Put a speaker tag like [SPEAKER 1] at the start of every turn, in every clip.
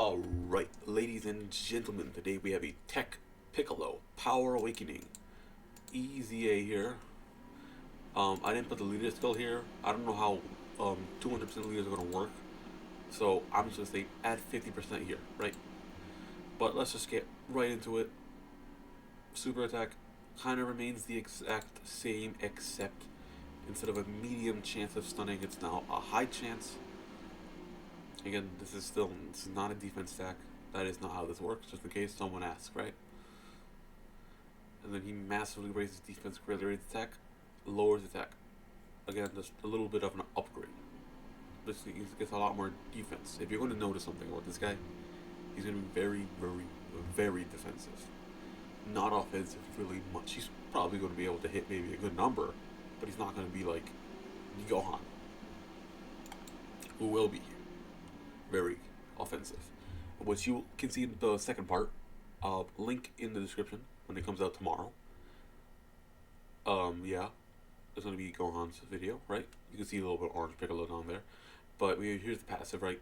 [SPEAKER 1] Alright, ladies and gentlemen, today we have a Tech Piccolo Power Awakening EZA here. I didn't put the leader skill here. I don't know how 200% leaders are going to work, so I'm just going to say add 50% here, right? But let's just get right into it. Super attack kind of remains the exact same, except instead of a medium chance of stunning, it's now a high chance. Again, this is not a defense stack. That is not how this works, just in case someone asks, right? And then he massively raises defense, greatly raises attack, lowers attack. Again, just a little bit of an upgrade. Basically, he gets a lot more defense. If you're going to notice something about this guy, he's going to be very, very, very defensive. Not offensive really much. He's probably going to be able to hit maybe a good number, but he's not going to be like Gohan, who will be very offensive, which you can see in the second part. Link in the description when it comes out tomorrow. Yeah, there's gonna be Gohan's video, right? You can see a little bit of orange Piccolo down there, but here's the passive, right?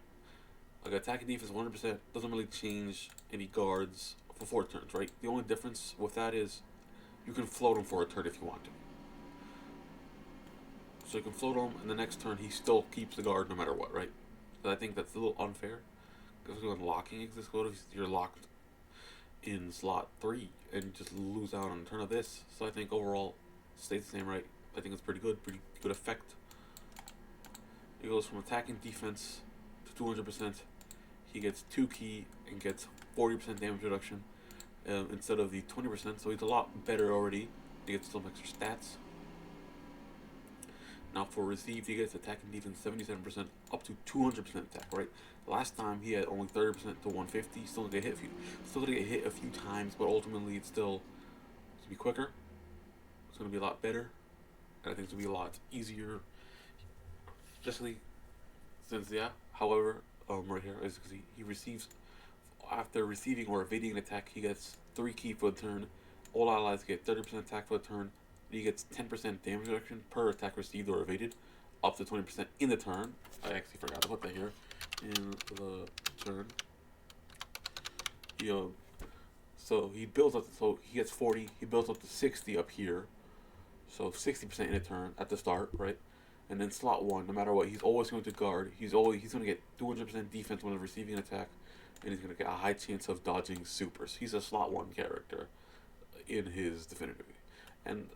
[SPEAKER 1] Like attack and defense 100% doesn't really change any guards for 4 turns, right? The only difference with that is you can float him for a turn if you want to. So you can float him, and the next turn he still keeps the guard no matter what, right? But I think that's a little unfair, because when locking exists, you're locked in slot 3 and just lose out on a turn of this. So I think overall stays the same, right? I think it's pretty good effect. It goes from attacking defense to 200%. He gets 2 key and gets 40% damage reduction instead of the 20%. So he's a lot better already. He gets some extra stats. Now for received, he gets attack and defense 77% up to 200% attack, right? Last time he had only 30% to 150. Still gonna get hit a few times, but ultimately it's still to be quicker. It's gonna be a lot better, and I think it's gonna be a lot easier. Especially since However, right here is because he receives after receiving or evading an attack, he gets 3 key for the turn. All allies get 30% attack for the turn. He gets 10% damage reduction per attack received or evaded, up to 20% in the turn. I actually forgot to put that here. In the turn. So he builds up, so he gets 40, he builds up to 60 up here. So 60% in a turn at the start, right? And then slot 1, no matter what, he's always going to guard. He's going to get 200% defense when receiving an attack, and he's going to get a high chance of dodging supers. He's a slot 1 character in his definitive. And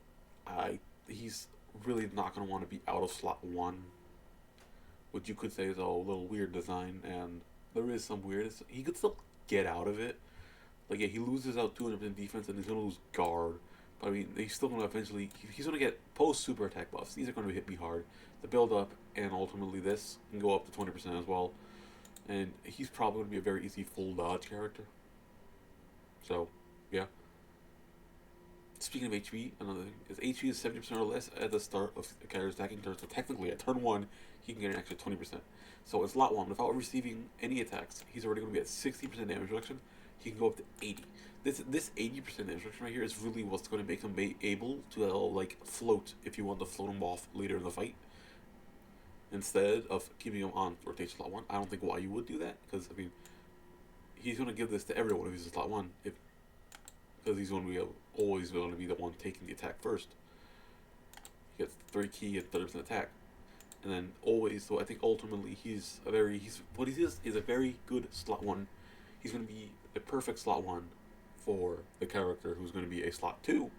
[SPEAKER 1] he's really not going to want to be out of slot 1, which you could say is a little weird design, and there is some weirdness. He could still get out of it. Like, yeah, he loses out 200% defense, and he's going to lose guard. But I mean, he's still going to eventually, he's going to get post super attack buffs. These are going to hit me hard. The build up, and ultimately this can go up to 20% as well. And he's probably going to be a very easy full dodge character. So, yeah. Speaking of HP, another thing is HP is 70% or less at the start of the character's attacking turn. So technically, at turn 1, he can get an extra 20%. So in slot 1, without receiving any attacks, he's already going to be at 60% damage reduction. He can go up to 80. This 80% damage reduction right here is really what's going to make him able to like float if you want to float him off later in the fight, instead of keeping him on rotation slot 1. I don't think why you would do that, because I mean, he's going to give this to everyone who's in slot 1 because he's going to be always going to be the one taking the attack first. He gets 3 key and 30% attack, and then always. So I think ultimately what he is a very good slot 1. He's going to be a perfect slot 1 for the character who's going to be a slot 2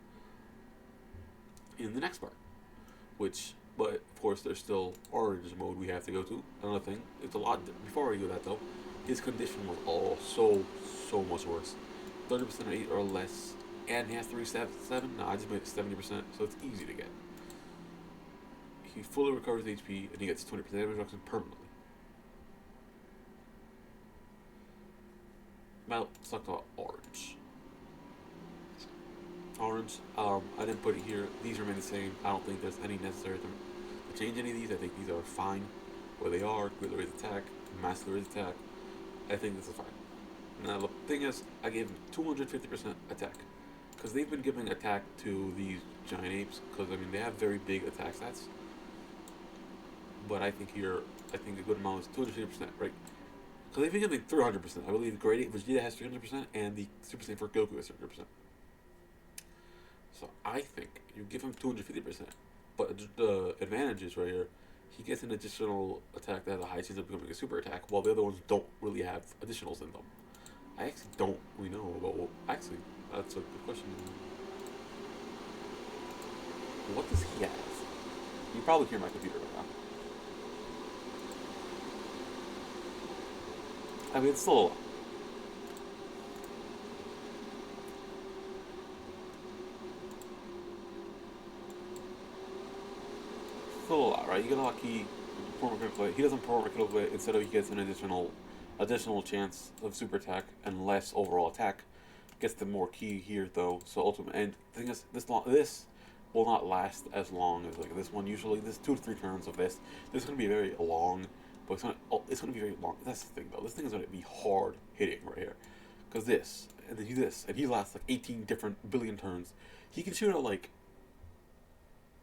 [SPEAKER 1] in the next part. But of course, there's still orange mode we have to go to. Another thing, it's a lot. Before I do that though, his condition was so much worse. 30% or 8 or less, and he has 3-7. No, I just made it 70%, so it's easy to get. He fully recovers HP, and he gets 20% damage reduction permanently. Now, let's talk about orange. I didn't put it here. These remain the same. I don't think there's any necessary to change any of these. I think these are fine where they are. Greatly raised attack, massively raised attack. I think this is fine. Now the thing is, I gave him 250% attack, because they've been giving attack to these giant apes, because I mean they have very big attack stats. But I think a good amount is 250%, right? Because I think it's like 300%. I believe Great Vegeta has 300%, and the Super Saiyan for Goku has 300%. So I think you give him 250%. But the advantage is right here, he gets an additional attack that has a high chance of becoming a super attack, while the other ones don't really have additionals in them. I actually don't really know about what. Actually, that's a good question. What does he have? You probably hear my computer right now. I mean, it's still still a lot, right? You get a lucky perform critical hit. He doesn't perform a critical hit. Instead of he gets an additional chance of super attack and less overall attack. Gets the more key here though. So ultimate and the thing is this will not last as long as like this one usually. This 2 to 3 turns of this. This is gonna be very long, but it's gonna be very long. That's the thing though. This thing is gonna be hard hitting right here, because and he lasts like 18 different billion turns. He can shoot at like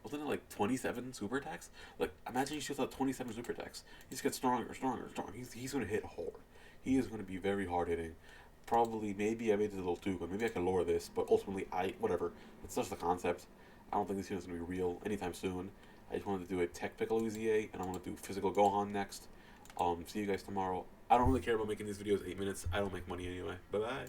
[SPEAKER 1] wasn't it like 27 super attacks? Like, imagine he shoots out 27 super attacks. He just gets stronger, stronger, stronger. He's going to hit hard. He is going to be very hard hitting. Probably, maybe I made it a little too good. Maybe I can lower this, but ultimately, whatever. It's just the concept. I don't think this unit is going to be real anytime soon. I just wanted to do a tech PICCOLO ZA, and I want to do physical Gohan next. See you guys tomorrow. I don't really care about making these videos 8 minutes. I don't make money anyway. Bye bye.